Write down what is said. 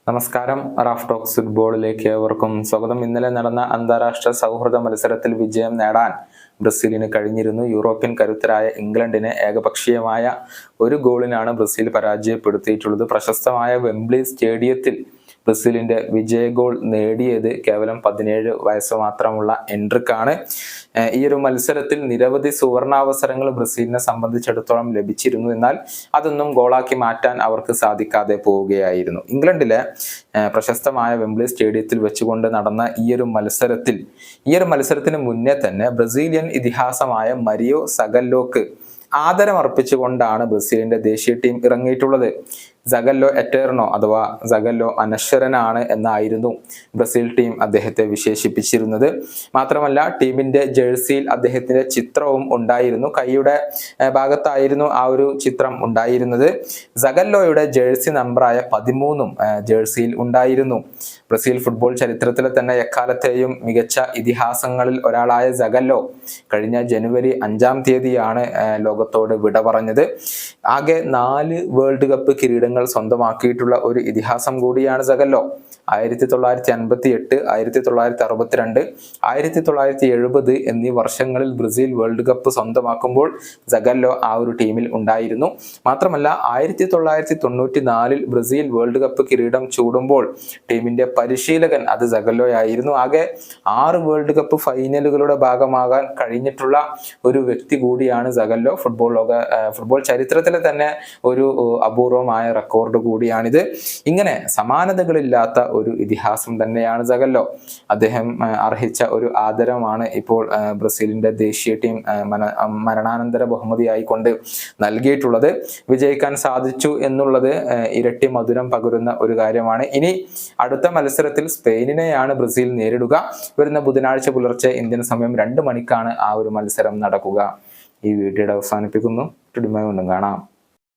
നമസ്കാരം. Raf talks ഫുട്ബോളിലേക്ക് ഏവർക്കും സ്വാഗതം. ഇന്നലെ നടന്ന അന്താരാഷ്ട്ര സൗഹൃദ മത്സരത്തിൽ വിജയം നേടാൻ ബ്രസീലിന് കഴിഞ്ഞിരുന്നു. യൂറോപ്യൻ കരുത്തരായ ഇംഗ്ലണ്ടിനെ ഏകപക്ഷീയമായ ഒരു ഗോളിനാണ് ബ്രസീൽ പരാജയപ്പെടുത്തിയിട്ടുള്ളത്. പ്രശസ്തമായ വെംബ്ലി സ്റ്റേഡിയത്തിൽ ബ്രസീലിന്റെ വിജയ ഗോൾ നേടിയത് കേവലം 17 വയസ്സ് മാത്രമുള്ള എൻട്രിക്കാണ്. ഈ ഒരു മത്സരത്തിൽ നിരവധി സുവർണാവസരങ്ങൾ ബ്രസീലിനെ സംബന്ധിച്ചിടത്തോളം ലഭിച്ചിരുന്നു. എന്നാൽ അതൊന്നും ഗോളാക്കി മാറ്റാൻ അവർക്ക് സാധിക്കാതെ പോവുകയായിരുന്നു. ഇംഗ്ലണ്ടിലെ പ്രശസ്തമായ വെംബ്ലി സ്റ്റേഡിയത്തിൽ വെച്ചുകൊണ്ട് നടന്ന ഈ ഒരു മത്സരത്തിന് മുന്നേ തന്നെ ബ്രസീലിയൻ ഇതിഹാസമായ മരിയോ സഗല്ലോക്ക് ആദരമർപ്പിച്ചുകൊണ്ടാണ് ബ്രസീലിന്റെ ദേശീയ ടീം ഇറങ്ങിയിട്ടുള്ളത്. സഗല്ലോ എറ്റേർണോ അഥവാ സഗല്ലോ അനശ്വരനാണ് എന്നായിരുന്നു ബ്രസീൽ ടീം അദ്ദേഹത്തെ വിശേഷിപ്പിച്ചിരുന്നത്. മാത്രമല്ല ടീമിന്റെ ജേഴ്സിയിൽ അദ്ദേഹത്തിന്റെ ചിത്രവും ഉണ്ടായിരുന്നു. കൈയുടെ ഭാഗത്തായിരുന്നു ആ ഒരു ചിത്രം ഉണ്ടായിരുന്നത്. സഗല്ലോയുടെ ജേഴ്സി നമ്പറായ 13 ജേഴ്സിയിൽ ഉണ്ടായിരുന്നു. ബ്രസീൽ ഫുട്ബോൾ ചരിത്രത്തിലെ തന്നെ എക്കാലത്തെയും മികച്ച ഇതിഹാസങ്ങളിൽ ഒരാളായ സഗല്ലോ കഴിഞ്ഞ ജനുവരി 5-ാം തീയതിയാണ് ലോകത്തോട് വിട പറഞ്ഞത്. ആകെ 4 വേൾഡ് കപ്പ് കിരീടങ്ങൾ സ്വന്തമാക്കിയിട്ടുള്ള ഒരു ഇതിഹാസം കൂടിയാണ് സഗല്ലോ. 1958, 1962, 1970 എന്നീ വർഷങ്ങളിൽ ബ്രസീൽ വേൾഡ് കപ്പ് സ്വന്തമാക്കുമ്പോൾ സഗല്ലോ ആ ഒരു ടീമിൽ ഉണ്ടായിരുന്നു. മാത്രമല്ല 1994 ബ്രസീൽ വേൾഡ് കപ്പ് കിരീടം ചൂടുമ്പോൾ ടീമിന്റെ പരിശീലകൻ അത് സഗല്ലോയായിരുന്നു. ആകെ 6 വേൾഡ് കപ്പ് ഫൈനലുകളുടെ ഭാഗമാകാൻ കഴിഞ്ഞിട്ടുള്ള ഒരു വ്യക്തി കൂടിയാണ് സഗല്ലോ. ഫുട്ബോൾ ചരിത്രത്തിലെ തന്നെ ഒരു അപൂർവമായ റെക്കോർഡ് കൂടിയാണിത്. ഇങ്ങനെ സമാനതകളില്ലാത്ത ഒരു ഇതിഹാസം തന്നെയാണ് സഗല്ലോ. അദ്ദേഹം അർഹിച്ച ഒരു ആദരമാണ് ഇപ്പോൾ ബ്രസീലിന്റെ ദേശീയ ടീം മരണാനന്തര ബഹുമതിയായി കൊണ്ട് നൽകിയിട്ടുള്ളത്. വിജയിക്കാൻ സാധിച്ചു എന്നുള്ളത് ഇരട്ടി മധുരം പകരുന്ന ഒരു കാര്യമാണ്. ഇനി അടുത്ത മത്സരത്തിൽ സ്പെയിനിനെയാണ് ബ്രസീൽ നേരിടുക. വരുന്ന ബുധനാഴ്ച പുലർച്ചെ ഇന്ത്യൻ സമയം 2 മണിക്കാണ് ആ ഒരു മത്സരം നടക്കുക. ഈ വീഡിയോയുടെ അവസാനിപ്പിക്കുന്നു. വീണ്ടും കാണാം.